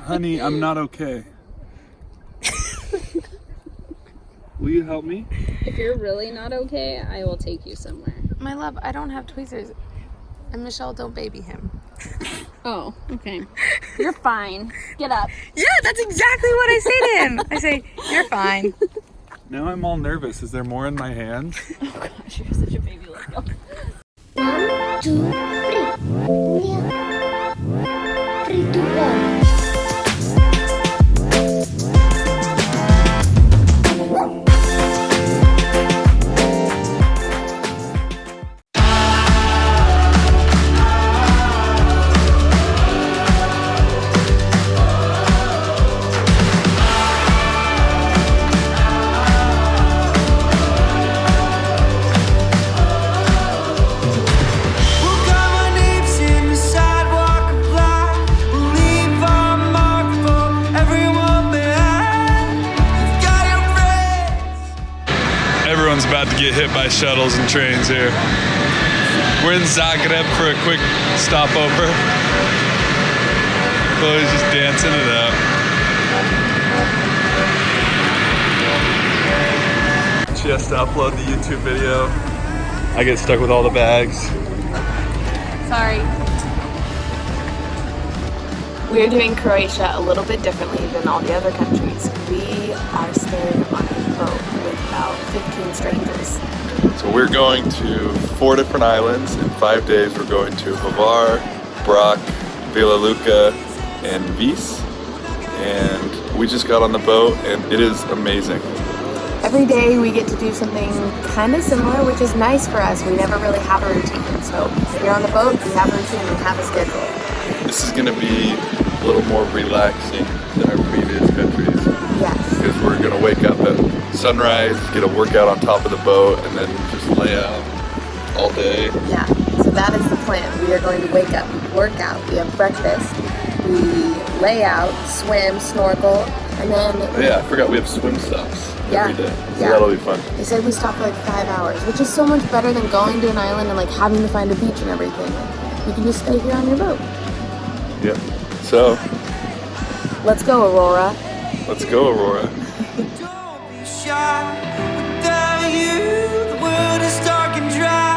Honey, I'm not okay. Will you help me? If you're really not okay, I will take you somewhere. My love, I don't have tweezers. And Michelle, don't baby him. Oh, okay. You're fine. Get up. Yeah, that's exactly what I say to him. I say, you're fine. Now I'm all nervous. Is there more in my hands? Oh gosh, you're such a baby. Let's go. 1, 2, 3. 3, 2, 1. Everyone's about to get hit by shuttles and trains here. We're in Zagreb for a quick stopover. Chloe's just dancing it up. She has to upload the YouTube video. I get stuck with all the bags. Sorry. We're doing Croatia a little bit differently than all the other countries. We are staying on a boat with about 15 strangers. So we're going to 4 different islands. In 5 days we're going to Hvar, BRAC, Vela Luka, and Vis. And we just got on the boat and it is amazing. Every day we get to do something kind of similar, which is nice for us. We never really have a routine. So if you're on the boat, we have a routine, we have a schedule. This is going to be a little more relaxing than our previous countries. Yes. Because we're going to wake up at sunrise, get a workout on top of the boat, and then just lay out all day. Yeah, so that is the plan. We are going to wake up, work out, we have breakfast, we lay out, swim, snorkel, and then... Yeah, I forgot we have swim stops every day. So that'll be fun. They said we stop for like 5 hours, which is so much better than going to an island and like having to find a beach and everything. You can just stay here on your boat. Yep. So... let's go, Aurora. Let's go, Aurora. Don't be shy. Without you, the world is dark and dry.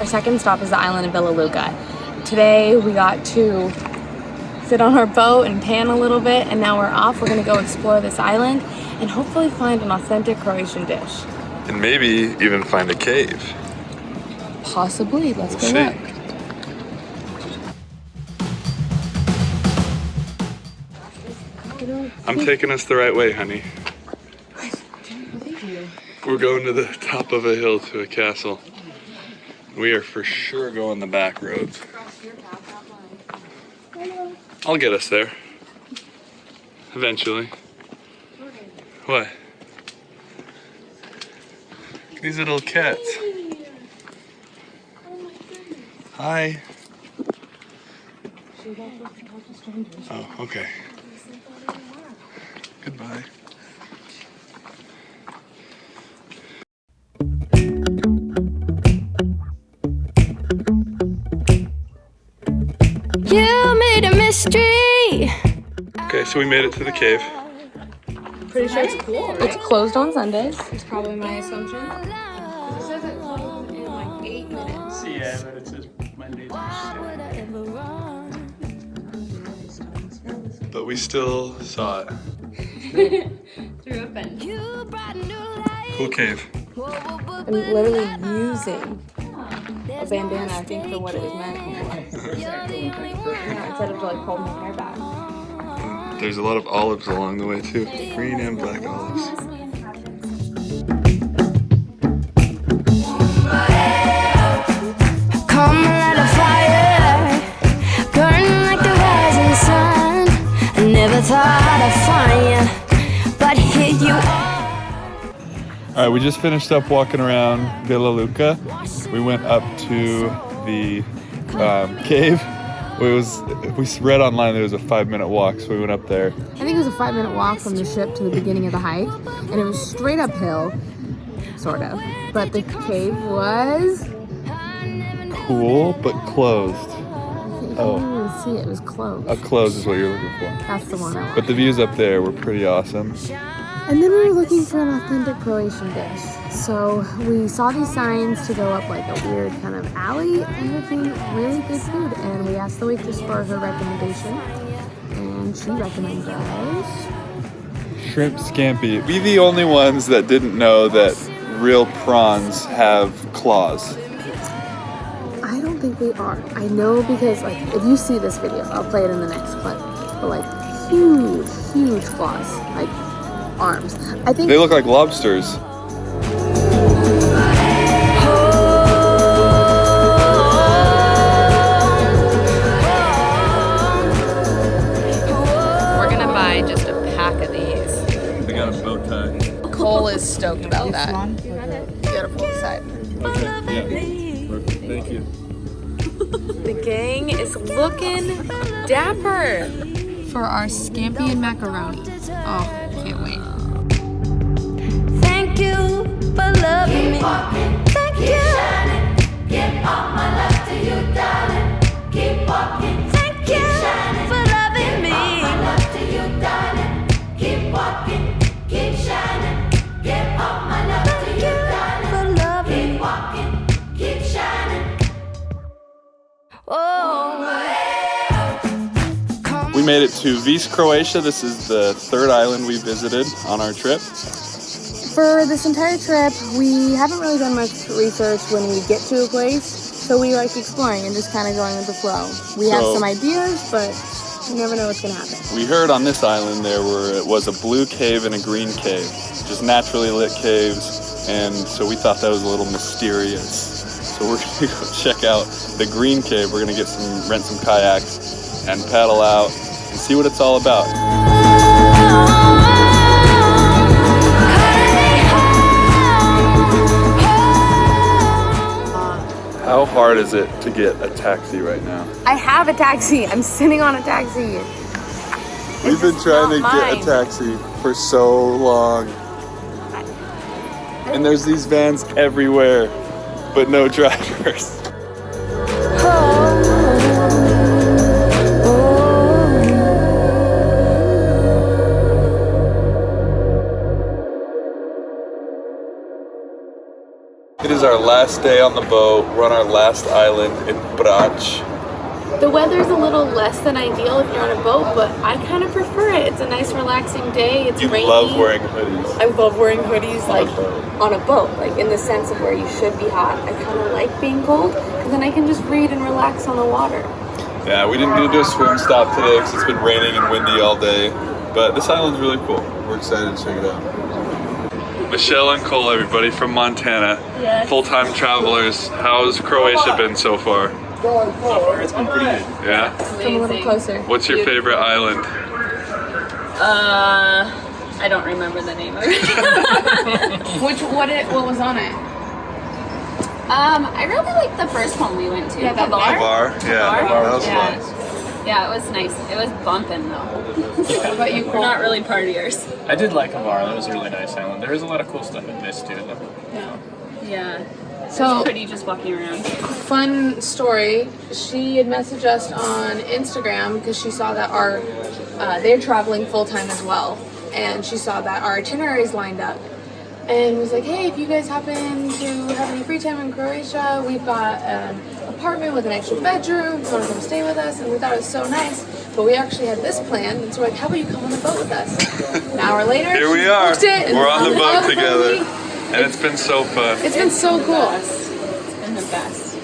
Second stop is the island of Vela Luka. Today we got to sit on our boat and tan a little bit, and now we're off. We're gonna go explore this island and hopefully find an authentic Croatian dish. And maybe even find a cave. Possibly. Let's go see. look. I'm taking us the right way, honey. We're going to the top of a hill to a castle. We are for sure going the back roads. I'll get us there. Eventually. What? These little cats. Hi. Oh, okay. Goodbye. You made a mystery. Okay, so we made it to the cave. Pretty sure it's cool, right? It's closed on Sundays. It's probably my assumption. It says it closed in like 8 minutes. Yeah, but it says Monday through But we still saw it. Through a fence. Cool cave. I'm literally using a bandana, I think, for what it was meant. Yeah, instead of like holding my hair back. There's a lot of olives along the way too. Green and black olives. Come light a fire, burning like the rising sun. I never thought I'd find you, but here you are. All right, we just finished up walking around Villa Luca. We went up to the cave. We read online there was a 5-minute walk, so we went up there. I think it was a 5-minute walk from the ship to the beginning of the hike, and it was straight uphill, sort of. But the cave was Cool, but closed. You couldn't even see it. It was closed. Closed is what you're looking for. That's the one I want. But the views up there were pretty awesome. And then we were looking for an authentic Croatian dish. So we saw these signs to go up like a weird kind of alley, and it being really good food. And we asked the waitress for her recommendation, and she recommended us Shrimp scampi. We the only ones that didn't know that real prawns have claws. I don't think they are. I know because like if you see this video, I'll play it in the next clip. But like huge claws, like arms. I think They look like lobsters. we're gonna buy just a pack of these. They got a bow tie. Cole is stoked about that. You gotta pull the side. Okay, yeah. Perfect. Thank you. The gang is looking dapper for our scampi and macaroni. Oh, can't wait. Thank you for loving me. Thank you. Give all my love to you, darling. Keep walking. Thank you for loving me. Love to you, darling. Keep walking. Keep shining. Give all my love to you, darling. For loving. Keep walking. Keep shining. Oh. We made it to Vis, Croatia. This is the third island we visited on our trip. For this entire trip, we haven't really done much research when we get to a place, so we like exploring and just kind of going with the flow. We have some ideas, but you never know what's gonna happen. We heard on this island it was a blue cave and a green cave, just naturally lit caves, and so we thought that was a little mysterious. So we're gonna go check out the green cave. We're gonna rent some kayaks and paddle out and see what it's all about. How hard is it to get a taxi right now? I have a taxi. I'm sitting on a taxi. We've been trying to get a taxi for so long. And there's these vans everywhere, but no drivers. It is our last day on the boat. We're on our last island in BRAC. The weather's a little less than ideal if you're on a boat, but I kind of prefer it. It's a nice relaxing day. It's rainy. You love wearing hoodies. I love wearing hoodies like on a boat, like in the sense of where you should be hot. I kind of like being cold because then I can just read and relax on the water. Yeah, we didn't get to do a swim stop today because it's been raining and windy all day, but this island's really cool. We're excited to check it out. Michelle and Cole, everybody from Montana, full-time travelers. How's Croatia been so far? So far, it's been pretty good. Yeah? Come a little closer. What's your favorite island? I don't remember the name of it. What was on it? I really liked the first one we went to. Yeah, that Hvar? Yeah, that was yeah. fun. Yeah, it was nice. It was bumping though. What about you, We're Cole? not really partiers. I did like Hvar. That was a really nice island. There is a lot of cool stuff in this too, though. Yeah. So- It's pretty just walking around. Fun story. She had messaged us on Instagram because she saw that they're traveling full time as well, and she saw that our itineraries lined up, and was like, "Hey, if you guys happen to have any free time in Croatia, we've got an apartment with an extra bedroom. Want to come stay with us?" And we thought it was so nice, but we actually had this planned, and so we're like, "How about you come on the boat with us?" An hour later, Here we she are. booked it, and We're on the boat for together. me. And it's been so fun. It's been so cool. It's been the best.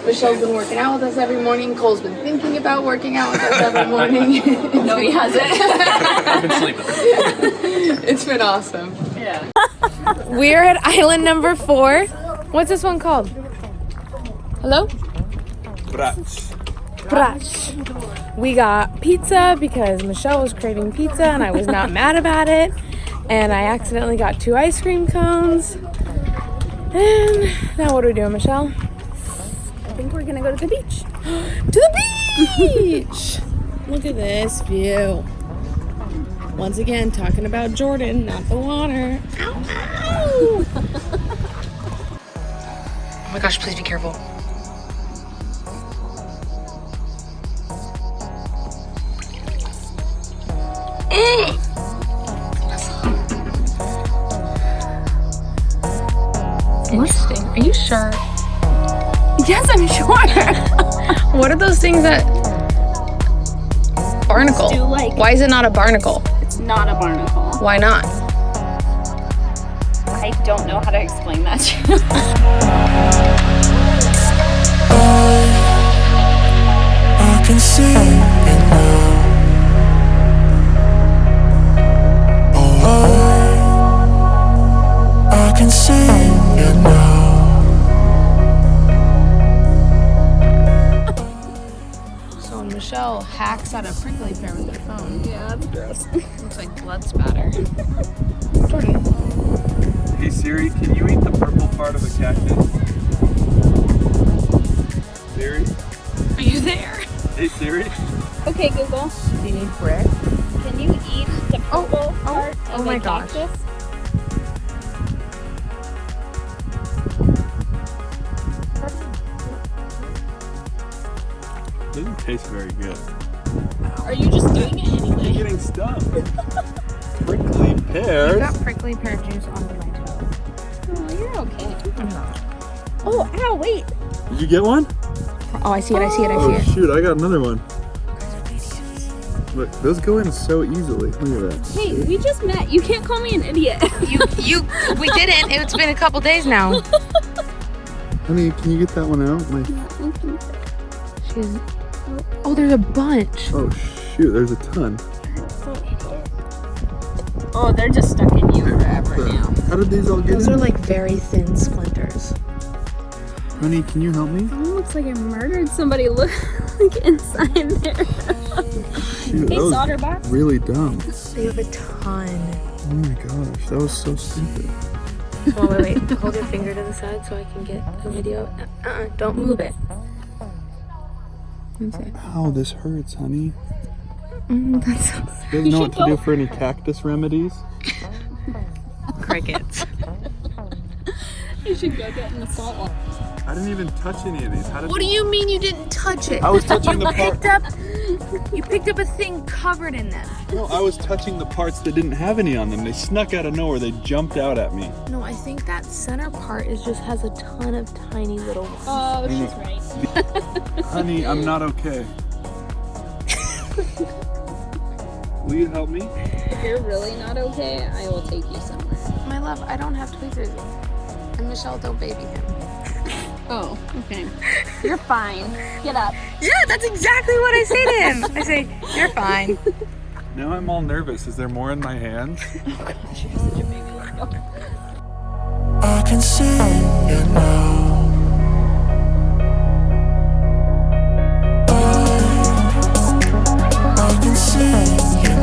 Michelle's been working out with us every morning. Cole's been thinking about working out with us every morning. No, he hasn't. I've been sleeping. It's been awesome. Yeah. We're at island number 4. What's this one called? Hello? BRAC. BRAC. We got pizza because Michelle was craving pizza and I was not mad about it. And I accidentally got 2 ice cream cones. And now what are we doing, Michelle? I think we're gonna go to the beach. To the beach! Look at this view. Once again, talking about Jordan, not the water. Ow, ow! Oh my gosh, please be careful. Interesting. Are you sure? Yes, I'm sure. What are those things that... Barnacle. Do like- Why is it not a barnacle? It's not a barnacle. Why not? I don't know how to explain that to you. I can see it now. Oh, I can see it now. So Michelle hacks at a prickly pear with her phone. Yeah, that's gross. Looks like blood spatter. Jordan. Hey Siri, can you eat the purple part of a cactus? Siri? Are you there? Hey Siri? Okay, Google. Do you need brick? Can you eat the purple part oh of my a gosh. cactus? Doesn't taste very good. Are you just doing it anyway? I'm getting stuffed. Prickly You pears? got prickly pear juice onto my toe. Oh, you're okay. Oh, ow, wait. Did you get one? Oh, I see it, I see it, I Oh see it. shoot, I got another one. Look, those go in so easily. Look at that. Hey, we just met. You can't call me an idiot. We didn't. It's been a couple days now. Honey, can you get that one out? Oh, there's a bunch. Oh shoot, there's a ton. Oh, they're just stuck in you forever now. How did these all get Those in? are like very thin splinters. Honey, can you help me? It looks like I murdered somebody. Look, like inside there. Shoot, Hey, that was Solderbox. really dumb. They have a ton. Oh my gosh, that was so stupid. Oh, wait. Hold your finger to the side so I can get a video. Don't move it. Ow, this hurts, honey. That's so You guys know what to do for any cactus remedies? crickets. You should go get in the salt water. I didn't even touch any of these. How did What do you mean you didn't touch it? I was touching the part. You picked up a thing covered in them. No, I was touching the parts that didn't have any on them. They snuck out of nowhere. They jumped out at me. No, I think that center part just has a ton of tiny little ones. Oh, she's right. Honey, I'm not okay. Will you help me? If you're really not okay, I will take you somewhere. My love, I don't have tweezers. And Michelle, don't baby him. Oh, okay. You're fine. Get up. Yeah, that's exactly what I say to him. I say, you're fine. Now I'm all nervous. Is there more in my hands? I can see it now. I can see it now. I can see it now.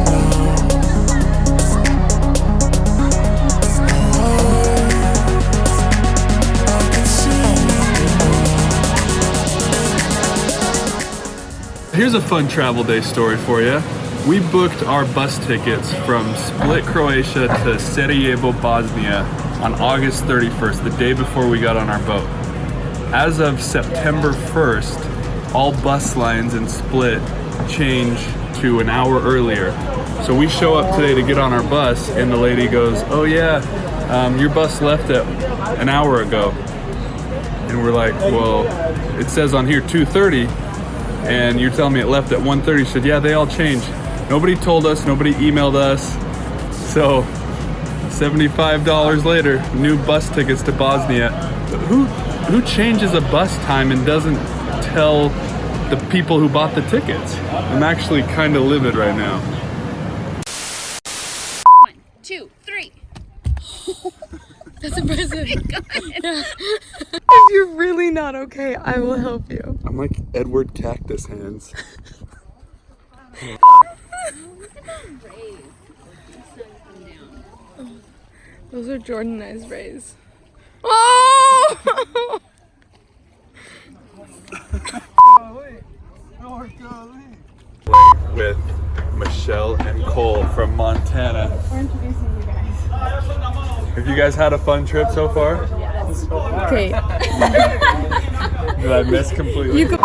Here's a fun travel day story for you. We booked our bus tickets from Split, Croatia to Sarajevo, Bosnia on August 31st, the day before we got on our boat. As of September 1st, all bus lines in Split change to an hour earlier. So we show up today to get on our bus and the lady goes, oh yeah, your bus left an hour ago. And we're like, well, it says on here 2:30 and you're telling me it left at 1:30. She said, yeah, they all changed. Nobody told us, nobody emailed us. So $75 later, new bus tickets to Bosnia. who changes a bus time and doesn't tell the people who bought the tickets? I'm actually kind of livid right now. 1, 2, 3. That's impressive. If you're really not okay, I will help you. I'm like Edward Cactus Hands. Those are Jordanized rays. Oh! With Michelle and Cole from Montana. We're introducing you guys. Have you guys had a fun trip so far? Okay. Did I miss completely? You could.